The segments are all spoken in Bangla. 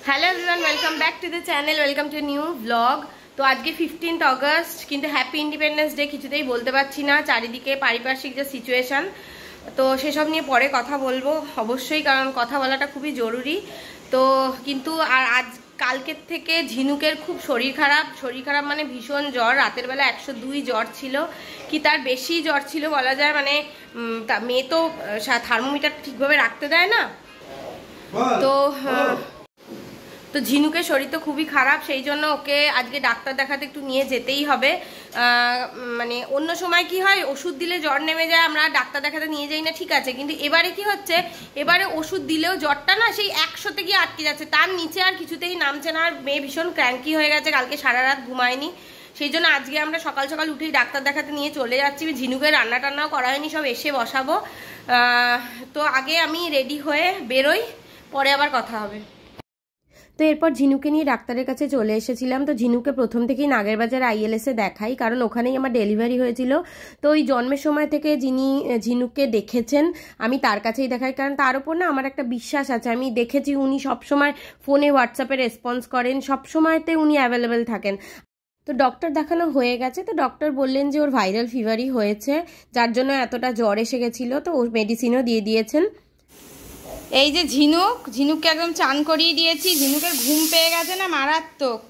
Hello everyone, welcome back to the channel, welcome to new blog. তো আজকে 15th অগস্ট, কিন্তু হ্যাপি ইন্ডিপেন্ডেন্স ডে কিছুতেই বলতে পারছি না। চারিদিকে পারিপার্শ্বিক যে সিচুয়েশন, তো সেসব নিয়ে পরে কথা বলবো অবশ্যই, কারণ কথা বলাটা খুবই জরুরি। তো কিন্তু আর আজ কালকের থেকে ঝিনুকের খুব শরীর খারাপ মানে ভীষণ জ্বর। রাতের বেলা 102 জ্বর ছিল, কি তার বেশি জ্বর ছিল বলা যায়। মানে মেয়ে তো থার্মোমিটার ঠিকভাবে রাখতে দেয় না, তো ঝিনুকের শরীর তো খুবই খারাপ, সেই জন্য ওকে আজকে ডাক্তার দেখাতে একটু নিয়ে যেতেই হবে। মানে অন্য সময় কি হয়, ওষুধ দিলে জ্বর নেমে যায়, আমরা ডাক্তার দেখাতে নিয়ে যাই না, ঠিক আছে। কিন্তু এবারে কি হচ্ছে, এবারে ওষুধ দিলেও জ্বরটা না সেই 100-তে গিয়ে আটকে যাচ্ছে, তার নিচে আর কিছুতেই নামছে না। আর মেয়ে ভীষণ ক্র্যাঙ্কি হয়ে গেছে, কালকে সারা রাত ঘুমায়নি। সেই জন্য আজকে আমরা সকাল সকাল উঠেই ডাক্তার দেখাতে নিয়ে চলে যাচ্ছি। ঝিনুকের রান্না টান্নাও করা হয়নি, সব এসে বসাবো। তো আগে আমি রেডি হয়ে বেরোই, পরে আবার কথা হবে। তো এরপর ঝিনুকে নিয়ে ডাক্তারের কাছে চলে এসেছিলাম। তো ঝিনুকে প্রথম থেকেই নাগেরবাজার ILS-এ দেখাই, কারণ ওখানেই আমার ডেলিভারি হয়েছিল। তো ওই জন্মের সময় থেকে যিনি ঝিনুককে দেখেছেন আমি তার কাছেই দেখাই, কারণ তার উপর না আমার একটা বিশ্বাস আছে। আমি দেখেছি উনি সবসময় ফোনে হোয়াটসঅ্যাপে রেসপন্স করেন, সবসময়তে উনি অ্যাভেলেবেল থাকেন। তো ডক্টর দেখানো হয়ে গেছে, তো ডক্টর বললেন যে ওর ভাইরাল ফিভারই হয়েছে, যার জন্য এতটা জ্বর এসে গেছিলো। তো ওর মেডিসিনও দিয়ে দিয়েছেন। এই যে ঝিনুককে একদম চান করিয়ে দিয়েছি। ঝিনুকের ঘুম পেয়ে গেছে না মারাত্মক,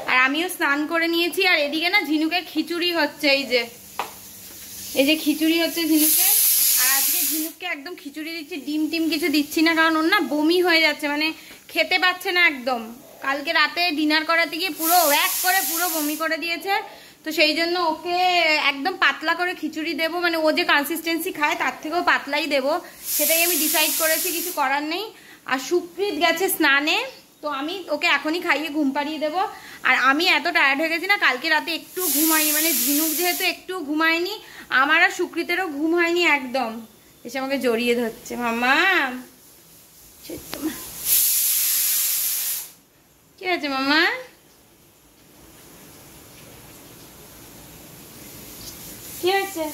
আর আমিও স্নান করে নিয়েছি। আর এদিকে না ঝিনুকের খিচুড়ি হচ্ছে, এই যে খিচুড়ি হচ্ছে ঝিনুকে। আর আজকে ঝিনুককে একদম খিচুড়ি দিচ্ছি, ডিম টিম কিছু দিচ্ছি না, কারণ ওর না বমি হয়ে যাচ্ছে, মানে খেতে পাচ্ছে না একদম। কালকে রাতে ডিনার করাতে গিয়ে পুরো ওয়াক করে পুরো বমি করে দিয়েছে। তো সেই জন্য ওকে একদম পাতলা করে খিচুড়ি দেবো, মানে ও যে কনসিস্টেন্সি খায় তার থেকেও পাতলাই দেবো, সেটাই আমি ডিসাইড করেছি, কিছু করার নেই। আর সুপ্রীত গেছে স্নানে, তো আমি ওকে এখনই খাইয়ে ঘুম পাড়িয়ে দেবো। আর আমি এত টায়ার্ড হয়ে গেছি না, কালকে রাতে একটু ঘুমাইনি, মানে ঝিনুক যেহেতু একটু ঘুমায়নি, আমার আর সুপ্রীতেরও ঘুম হয়নি একদম। এসে আমাকে জড়িয়ে ধরছে, মামা কি আছে মামা? কি হয়েছে?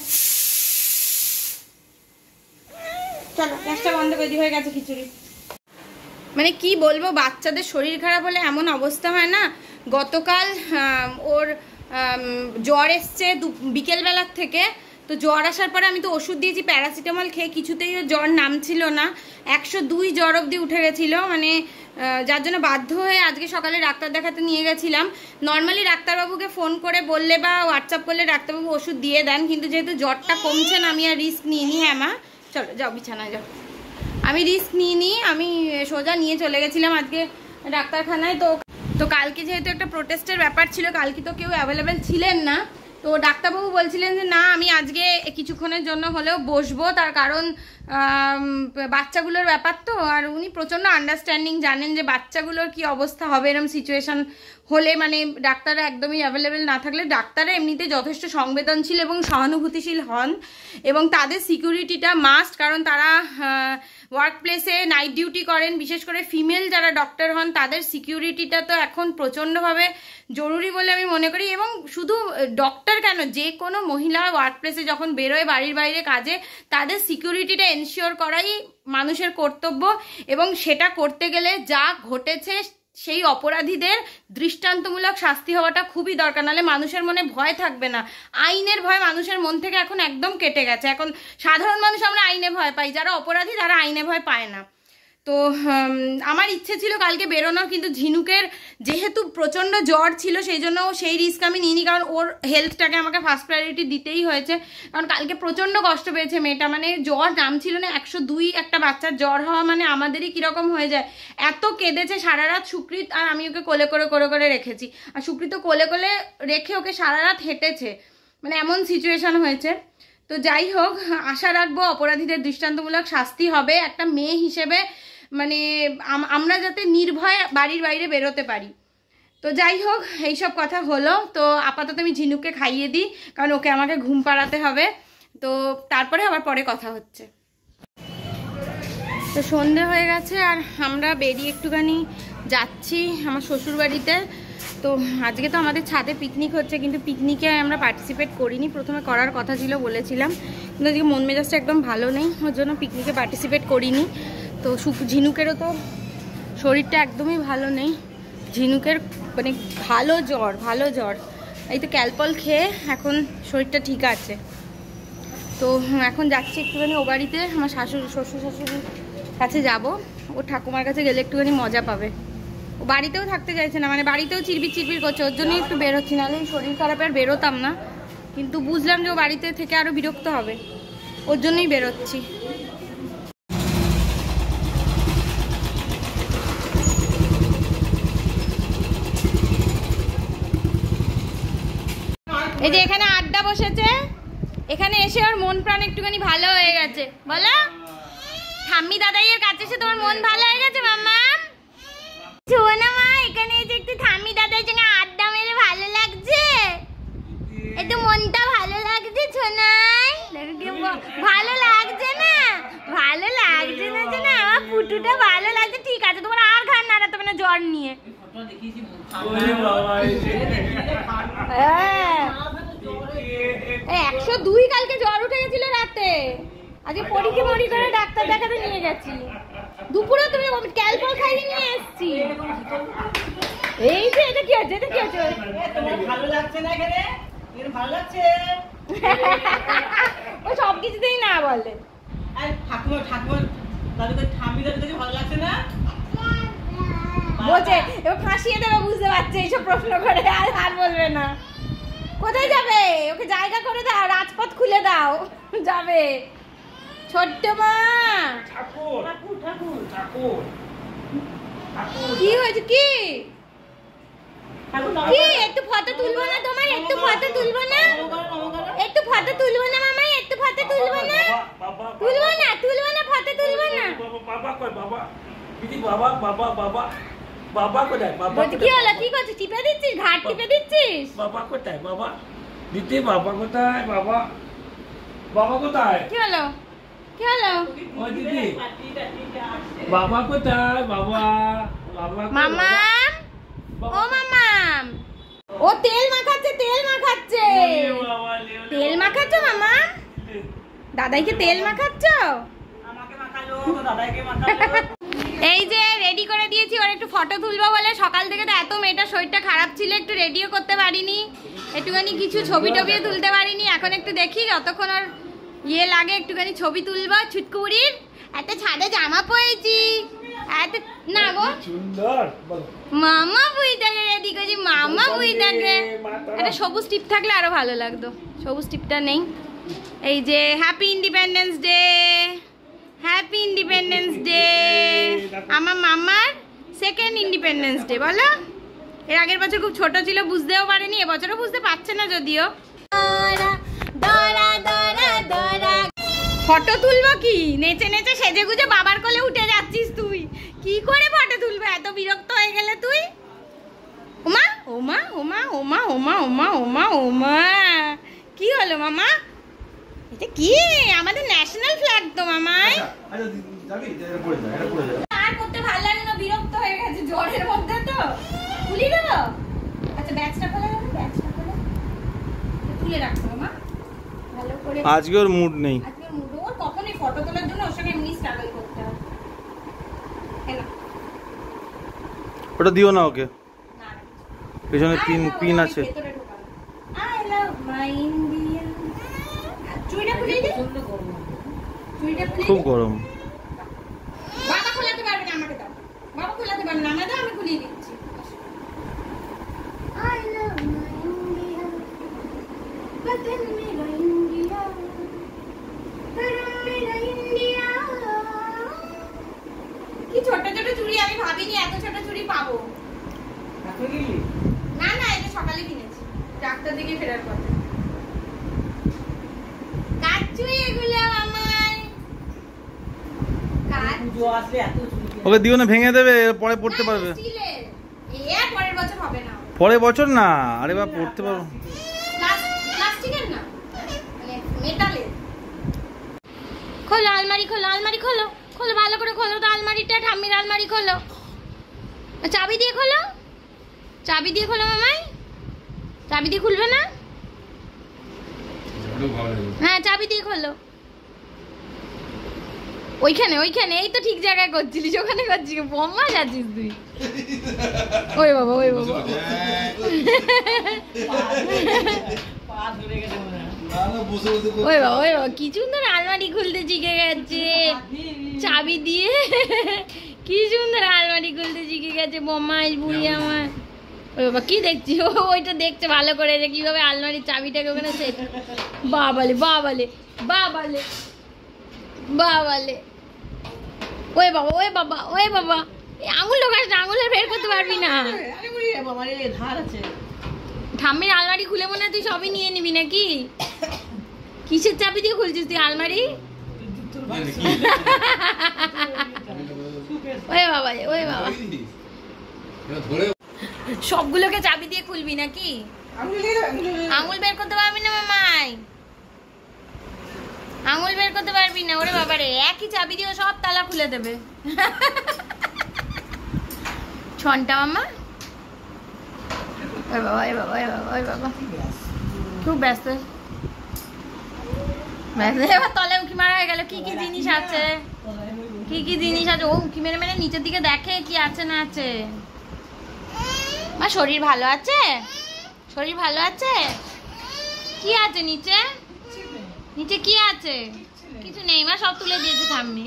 চলো গ্যাসটা বন্ধ করে দিই, হয়ে গেছে খিচুড়ি। মানে কি বলবো, বাচ্চাদের শরীর খারাপ হলে এমন অবস্থা হয় না। গতকাল ওর জ্বর এসছে বিকেলবেলার থেকে। তো জ্বর আসার পরে আমি তো ওষুধ দিয়েছি প্যারাসিটামল খেয়ে, কিছুতেই ওর জ্বর নামছিল না। 102 জ্বর অবধি উঠে গেছিলো, মানে যার জন্য বাধ্য হয়ে আজকে সকালে ডাক্তার দেখাতে নিয়ে গেছিলাম। নর্মালি ডাক্তারবাবুকে ফোন করে বললে বা হোয়াটসঅ্যাপ করলে ডাক্তারবাবু ওষুধ দিয়ে দেন, কিন্তু যেহেতু জ্বরটা কমছে না, আমি আর রিস্ক নিইনি। হ্যাঁ মা চলো যাও বিছানায় যাও, আমি রিস্ক নিইনি, আমি সোজা নিয়ে চলে গেছিলাম আজকে ডাক্তারখানায়। তো কালকে যেহেতু একটা প্রোটেস্টের ব্যাপার ছিল, কালকে তো কেউ অ্যাভেলেবেল ছিলেন না। তো ডাক্তারবাবু বলছিলেন যে না, আমি আজকে কিছুক্ষণের জন্য হলেও বসবো, তার কারণ বাচ্চাগুলোর ব্যাপার তো। আর উনি প্রচণ্ড আন্ডারস্ট্যান্ডিং, জানেন যে বাচ্চাগুলোর কি অবস্থা হবে এরকম সিচুয়েশন হলে, মানে ডাক্তাররা একদমই অ্যাভেলেবেল না থাকলে। ডাক্তাররা এমনিতে যথেষ্ট সংবেদনশীল এবং সহানুভূতিশীল হন, এবং তাদের সিকিউরিটিটা মাস্ট, কারণ তারা ওয়ার্ক প্লেসে নাইট ডিউটি করেন। বিশেষ করে ফিমেল যারা ডক্টর হন, তাদের সিকিউরিটিটা তো এখন প্রচণ্ডভাবে জরুরি বলে আমি মনে করি। এবং শুধু ডক্টর কেন, যে কোনো মহিলা ওয়ার্ক প্লেসে যখন বেরোয় বাড়ির বাইরে কাজে, তাদের সিকিউরিটিটা এনশিওর করাই মানুষের কর্তব্য। এবং সেটা করতে গেলে যা ঘটেছে, সেই অপরাধীদের দৃষ্টান্তমূলক শাস্তি হওয়াটা খুবই দরকার, নাহলে মানুষের মনে ভয় থাকবে না। আইনের ভয় মানুষের মন থেকে এখন একদম কেটে গেছে। এখন সাধারণ মানুষ আমরা আইনে ভয় পাই, যারা অপরাধী তারা আইনে ভয় পায় না। তো আমার ইচ্ছে ছিল কালকে বেরোনোর, কিন্তু ঝিনুকের যেহেতু প্রচণ্ড জ্বর ছিল, সেই জন্য সেই রিস্ক আমি নিইনি, কারণ ওর হেলথটাকে আমাকে ফার্স্ট প্রায়োরিটি দিতেই হয়েছে। কারণ কালকে প্রচণ্ড কষ্ট পেয়েছে মেয়েটা, মানে জ্বর নামছিল না। 102 একটা বাচ্চার জ্বর হওয়া মানে আমাদেরই কীরকম হয়ে যায়। এত কেঁদেছে সারা রাত সুপ্রীত, আর আমি ওকে কোলে করে রেখেছি। আর সুপ্রীত কোলে রেখে ওকে সারা রাত হেঁটেছে, মানে এমন সিচুয়েশন হয়েছে। তো যাই হোক, আশা রাখবো অপরাধীদের দৃষ্টান্তমূলক শাস্তি হবে। একটা মেয়ে হিসেবে মানে আমরা যাতে নির্ভয়ে বাড়ির বাইরে বেরোতে পারি। তো যাই হোক, এইসব কথা হলো। তো আপাতত আমি ঝিনুককে খাইয়ে দিই, কারণ ওকে আমাকে ঘুম পাড়াতে হবে। তো তারপরে আবার পরে কথা হচ্ছে। তো সন্ধে হয়ে গেছে, আর আমরা বেরিয়ে একটুখানি যাচ্ছি আমার শ্বশুর বাড়িতে। তো আজকে তো আমাদের ছাদে পিকনিক হচ্ছে, কিন্তু পিকনিকে আমরা পার্টিসিপেট করিনি। প্রথমে করার কথা ছিল বলেছিলাম, কিন্তু আজকে মন মেজাজটা একদম ভালো নেই, ওর জন্য পিকনিকে পার্টিসিপেট করিনি। তো ঝিনুকেরও তো শরীরটা একদমই ভালো নেই। ঝিনুকের মানে ভালো জ্বর। এই তো ক্যালপল খেয়ে এখন শরীরটা ঠিক আছে। তো এখন যাচ্ছি একটুখানি ও বাড়িতে, আমার শ্বশুর শাশুড়ির কাছে যাব। ও ঠাকুমার কাছে গেলে একটুখানি মজা পাবে। ও বাড়িতেও থাকতে চাইছে না, মানে বাড়িতেও চিরবির করছে, ওর জন্যই একটু বেরোচ্ছি, নাহলে শরীর খারাপে আর বেরোতাম না। কিন্তু বুঝলাম যে ও বাড়িতে থেকে আরও বিরক্ত হবে, ওর জন্যই বেরোচ্ছি। এই যে এখানে আড্ডা বসেছে, এখানে এসে ওর মন প্রাণ একটুখানি ভালো হয়ে গেছে। বলো ঠাম্মি দাদাইয়ের কাছে এসে তোমার মন ভালো হয়ে গেছে মাম্মা? শোনা মা, এখানে এসে একটু ঠাম্মি দাদার সঙ্গে আড্ডা মেরে ভালো লাগছে, একটু মনটা ভালো লাগছে। শোনাই ভালো লাগছে না? ভালো লাগছে না যে না, আমার পুটুটা ভালো লাগছে। ঠিক আছে, তোমার আর ঘাড় নাড়াতে হবে না জ্বর নিয়ে। 102 কালকে জ্বর উঠে গেছিল রাতে, আজকে পরীক্ষা করে ডাক্তার দেখাতে নিয়ে গেছি। দুপুরে তুমি ক্যালপল খাইয়ে নিয়ে এসছি। এই যে এটা কি আছে, এটা কি আছে? ভালো লাগছে না এখানে? ভালো লাগছে ও সব কিছুতেই না বলে। ঠাকুমা ঠাম্মি দাদুকে ভালো লাগছে না বলছে, এবার ফাঁসিয়ে দেবে, বুঝতে পারছে এইসব প্রশ্ন করে আর বলবে না। কোথায় যাবে? ওকে জায়গা করে দাও, রাজপথ খুলে দাও, যাবে। ছোট্ট মা কি হয়েছে? কি একটু ফটো তুলবো না তোমার? একটু ফটো তুলবো না? একটু ফটো তুলবো না মামাই? একটু ফটো তুলবো না? তুলবো না ফটো তুলবো না? কি হলো? কি করছিস? টিপে দিচ্ছিস? ঘাট টিপে দিচ্ছিস? বাবা কোথায়? বাবা দিদি, বাবা কোথায়? বাবা কোথায়? কি হলো? কি হলো? ও দিদি, বাবা কোথায়? বাবা মামাম, ও মামাম, ও তেল মাখাচ্ছে। তেল মাখাচ্ছ মামাম? দাদাইকে তেল মাখাচ্ছ? আমাকে মাখালো, দাদাইকে মাখালো। এই যে রেডি করে দিয়েছি, ওর একটু ফটো তুলবো বলে। সকাল থেকে তো এত মেয়েটার শরীরটা খারাপ ছিল, একটু রেডিও করতে পারিনি, একটুখানি কিছু ছবি টবিও তুলতে পারিনি। এখন একটু দেখি যতক্ষণ ওর ইয়ে লাগে একটুখানি ছবি তুলবো। ছুটকুড়ির একটা ছাদে জামা পরেছি, এত না গো সুন্দর। মামা বুইটাকে রেডি করছি, মামা বুইটাকে। একটা সবুজ টিপ থাকলে আরো ভালো লাগতো, সবুজ টিপটা নেই। এই যে happy independence day, happy independence day. আমার মামার সেকেন্ড ইন্ডিপেন্ডেন্স ডে। বলো, এর আগের বছর খুব ছোট ছিল, বুঝতেও পারেনি, এবছরও বুঝতে পারছে না যদিও। ফটো তুলবো কি? নেচে নেচে সেজে গুজে বাবার কোলে উঠে যাচ্ছিস তুই, কি করে ফটো তুলবো? এত বিরক্ত হয়ে গেলে তুই। ওমা ওমা ওমা ওমা ওমা ওমা ওমা ওমা, কি হলো মামা? এটা কি? আমাদের ন্যাশনাল ফ্ল্যাগ তো মামাই। আর করতে ভালো লাগে না, বিরক্ত হয়ে গেছে জ্বরের মধ্যে। তো খুলি দেবো? আচ্ছা ব্যাচটা খোলা যাবে, ব্যাচটা খোলা তুলে রাখবো মা ভালো করে। আজকে ওর মুড নেই, আজকে মুড ওর কখনোই ফটো তোলার জন্য ওর সঙ্গে এমনি স্ট্রাগল করতে হয়। ওটা দিও না ওকে, না পেছনে পিন আছে। I love my India. চুড়িটা খুলে দে, চুড়িটা খুলে খুব গরম। বাবা খোলাতে পারবে না, আমাকে দাও। বাবা খোলাতে পারবে না, আমাকে দাও, আমি খুলিয়ে দিচ্ছি। আই লাভ মাই ইন্ডিয়া, বদন মেরা ইন্ডিয়া, করম মেরা ইন্ডিয়া। কি ছোট ছোট চুড়ি, আমি ভাবিনি এত ছোট চুড়ি পাবো। না না, এটা সকালে কিনেছি, ডাক্তার দিকে ফেরার পথে। কাচুই এগুলো আমার কাচ। ওকে দিও না, ভেঙে দেবে, পরে পড়তে পারবে। এ পরের বছর হবে না, পরের বছর না, আরে বা পড়তে পারবো। প্লাস্টিকের না, মানে মেটালের। খোলো আলমারি, খোলো আলমারি, খোলো খোলো ভালো করে খোলো তো আলমারিটা, ঠাম্মির আলমারি খোলো। চাবি দিয়ে খোলো, চাবি দিয়ে খোলো মামাই। চাবি দিয়ে খুলবে না? হ্যাঁ চাবি দিয়ে খোলো। ওইখানে ওইখানে এই তো ঠিক জায়গায় করছিলিস, ওখানে করছিস, বোমা যাচ্ছিস তুই। ওই বাবা ওই বাবা, ওই বাবা ওই বাবা, কি সুন্দর আলমারি খুলতে শিখে গেছে চাবি দিয়ে, কি সুন্দর আলমারি খুলতে শিখে গেছে বোমাই বুড়ি আমার। ওই বাবা কি দেখছি, ও ওইটা দেখছে ভালো করে যে কিভাবে আলমারির চাবিটাকে ওখানে সেট। বাবালে বাবালে বাবালে বাবালে, ওই বাবা ওই বাবা ওই বাবা, আঙুল ঢোকাস না, আঙুলে বের করতে পারবি না। ঠাম্মির আলমারি খুলে মনে হয় তুই সবই নিয়ে নিবি নাকি? কিসের চাবি দিয়ে খুলছিস তুই আলমারি? ওই বাবা ওই বাবা, সবগুলোকে চাবি দিয়ে খুলবি নাকি? আঙুল বের করতে পারবি না মামাই, আঙুল বের করতে পারবি না। ওরে বাবারে, একই চাবি দিয়ে সব তালা খুলে দেবে। ছনটা মামা, ওই বাবা ওই বাবা ওই বাবা ওই বাবা, খুব ব্যস্ত ব্যস্ত। এবার তলে উঁকি মারা হয়ে গেল। কি কি জিনিস আছে, কি কি জিনিস আছে? ও উঁকি মেরে মেরে নিচের দিকে দেখে কি আছে না আছে। মা শরীর ভালো আছে? শরীর ভালো আছে? কি আছে নিচে? নিচে কি আছে? কিছু নেই মা, সব তুলে দিয়েছে ঠাম্মি।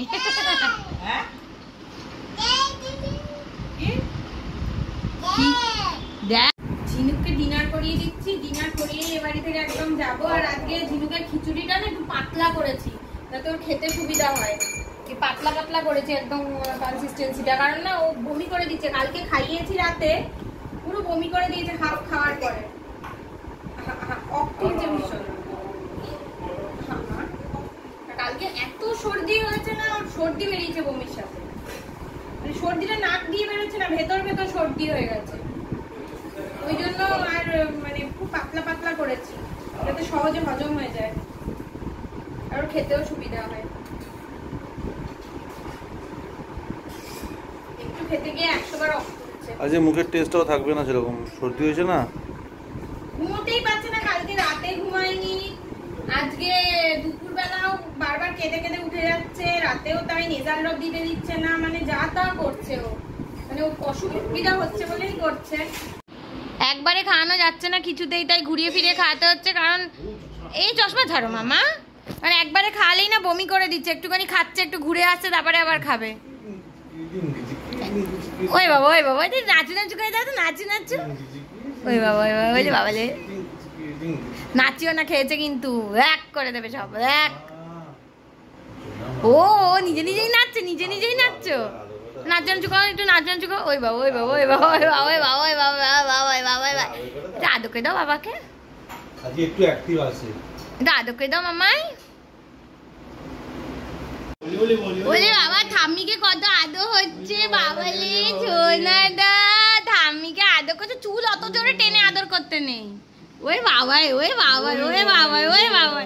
দেখ, ঝিনুককে ডিনার করিয়ে দিচ্ছি, ডিনার করিয়ে এ বাড়ি থেকে একদম যাবো। আর আজকে ঝিনুকের খিচুড়িটা না একটু পাতলা করেছি যাতে ওর খেতে সুবিধা হয়, পাতলা পাতলা করেছি একদম কনসিস্টেন্সিটা, কারণ না ও বমি করে দিচ্ছে। কালকে খাইয়েছি রাতে, পুরো বমি করে দিয়েছে হাফ খাওয়ার পরে। কালকে এত সর্দি হয়েছে না, ওর সর্দি বেরিয়েছে বমির সাথে, মানে সর্দিটা নাক দিয়ে বেরোচ্ছে না, ভেতর ভেতর সর্দি হয়ে গেছে। ওই জন্য আর মানে খুব পাতলা পাতলা করেছি যাতে সহজে হজম হয়ে যায় আর ওর খেতেও সুবিধা হয়। একটু খেতে গিয়ে 100 বার অফ করছে। আজ মুখের টেস্টটাও থাকবে না, সেরকম সর্দি হয়েছে না, ঘুমোতেই পারছে না। কালকে রাতে ঘুমায়নি, আজকে দুপুরবেলাও বারবার কেঁদে কেঁদে উঠে যাচ্ছে, রাতেও তাই, নেজাল ড্রপ দিতে দিচ্ছে না, মানে যা তা করছে ও, মানে ও অসুবিধা হচ্ছে বলেই করছে। একবারে খাওয়ানো যাচ্ছে না কিছুতেই, তাই ঘুরিয়ে ফিরিয়ে খাওয়াতে হচ্ছে। কারণ এই চশমা ছাড়ো মামা, মানে একবারে খাওয়ালেই না বমি করে দিচ্ছে, একটুখানি খাচ্ছে, একটু ঘুরে আসছে, তারপরে আবার খাবে। ওই বাবা ওই বাবা, নাচু নাচু করে দাও তো, নাচু নাচু। ওই বাবা ওই বাবা, ওই বাবা রে, নাচিও না, খেয়েছে কিন্তু এক করে দেবে সব এক। ও নিজে নিজেই নাচছে, নিজে নিজেই নাচছো, নাচু নাচু করো, একটু নাচু নাচু করো। ওই বাবা ওই বাবা ওই বাবা ওই বাবা ওই বাবা ওই বাবা বাবা বাবা বাবা, আদর করে দাও বাবাকে, একটু অ্যাক্টিভ আছে, আদর করে দাও মামাই। বলে বাবা ঠাম্মিকে কত আদর হচ্ছে, বাবালে সোনাদা ঠাম্মিকে আদর করছে, চুল অত জোরে টেনে আদর করতে নেই। ওই বাবাই ওই বাবা ওই বাবা ওই বাবা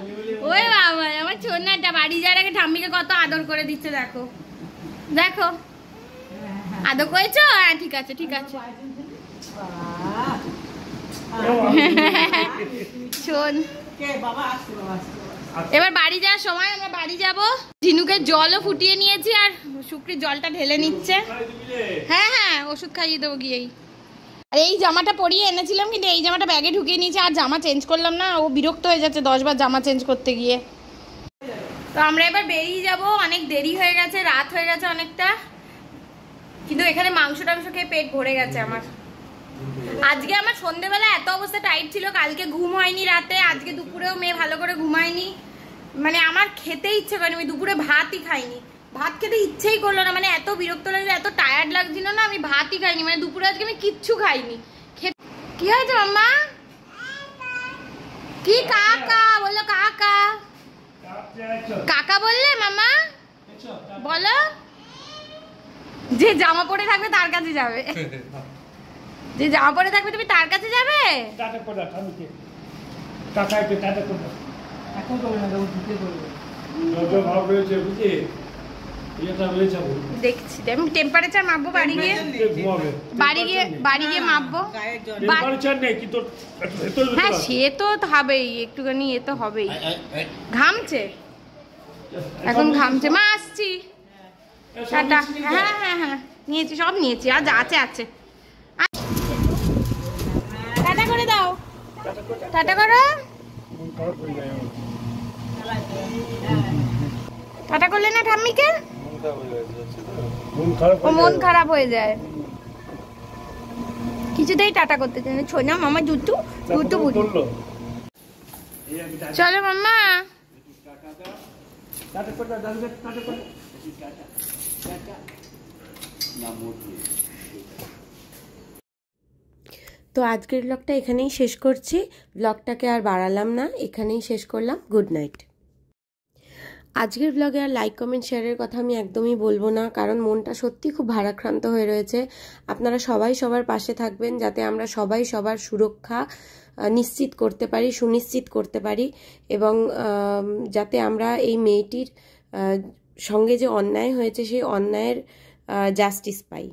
ওই বাবা, আমার সোনাটা বাড়ি যাওয়ার আগে ঠাম্মিকে কত আদর করে দিচ্ছে, দেখো দেখো, আদর করেছো? হ্যাঁ ঠিক আছে ঠিক আছে। শোন, এবার বাড়ি যাওয়ার সময় আমরা বাড়ি যাব। ঝিনুকের জলও ফুটিয়ে নিয়েছি আর শুকরির জলটা ঢেলে নিচ্ছে। হ্যাঁ হ্যাঁ ওষুধ খাইয়ে দেবো গিয়েই। আর এই জামাটা পরিয়ে এনেছিলাম, কিন্তু এই জামাটা ব্যাগে ঢুকিয়ে নিয়েছি, আর জামা চেঞ্জ করলাম না, ও বিরক্ত হয়ে যাচ্ছে 10 বার জামা চেঞ্জ করতে গিয়ে। তো আমরা এবার বেরিয়ে যাব, অনেক দেরি হয়ে গেছে, রাত হয়ে গেছে অনেকটা, কিন্তু এখানে মাংস টাংস খেয়ে পেট ভরে গেছে আমার। আজকে আমার সন্ধ্যেবেলা এত অবস্থা টাইট ছিল, কালকে ঘুম হয়নি রাতে, আজকে দুপুরেও মেয়ে ভালো করে ঘুমায়নি, মানে আমার খেতে ইচ্ছে করেনি, আমি দুপুরে ভাতই খাইনি, ভাত খেতে ইচ্ছেই করলো না, মানে এত বিরক্ত লাগছে, এত টায়ার্ড লাগছিল না, আমি ভাতই খাইনি, মানে দুপুরে আজকে আমি কিচ্ছু খাইনি। কি হয়েছে মাম্মা? কি কাকা বললো? কাকা কাকা বললে মামা? বলো, যে জামা পরে থাকবে তার কাছে যাবে, যে জামা পরে থাকবে তুমি তার কাছে যাবে। দেখছি আমি টেম্পারেচার মাপবো, বাড়ি গিয়ে মাপবো। হ্যাঁ সে তো হবেই, একটুখানি এ তো হবেই, ঘামছে এখন, ঘামছে। মা আসছি। টাটা। হ্যাঁ হ্যাঁ হ্যাঁ নিয়েছি, সব নিয়েছি, আজ আছে আছে। টাটা করে দাও, টাটা করো। টাটা করলে না ঠাম্মিকে? ও মন খারাপ হয়ে যায়, কিছুতেই টাটা করতে চায় না। ছোনা মামা জুতু জুতু বুঝি। চলো মাম্মা। তো আজকের ব্লগটা এখানেই শেষ করছি। ব্লগটাকে আর বাড়ালাম না, এখানেই শেষ করলাম। Good night. আজকের ব্লগে আর লাইক কমেন্ট শেয়ারের কথা আমি একদমই বলবো না, কারণ মনটা সত্যি খুব ভারাক্রান্ত হয়ে রয়েছে। আপনারা সবাই সবার পাশে থাকবেন, যাতে আমরা সবাই সবার সুরক্ষা নিশ্চিত করতে পারি, সুনিশ্চিত করতে পারি, এবং যাতে আমরা এই মেয়েটির সঙ্গে যে অন্যায় হয়েছে সেই অন্যায়ের জাস্টিস পাই।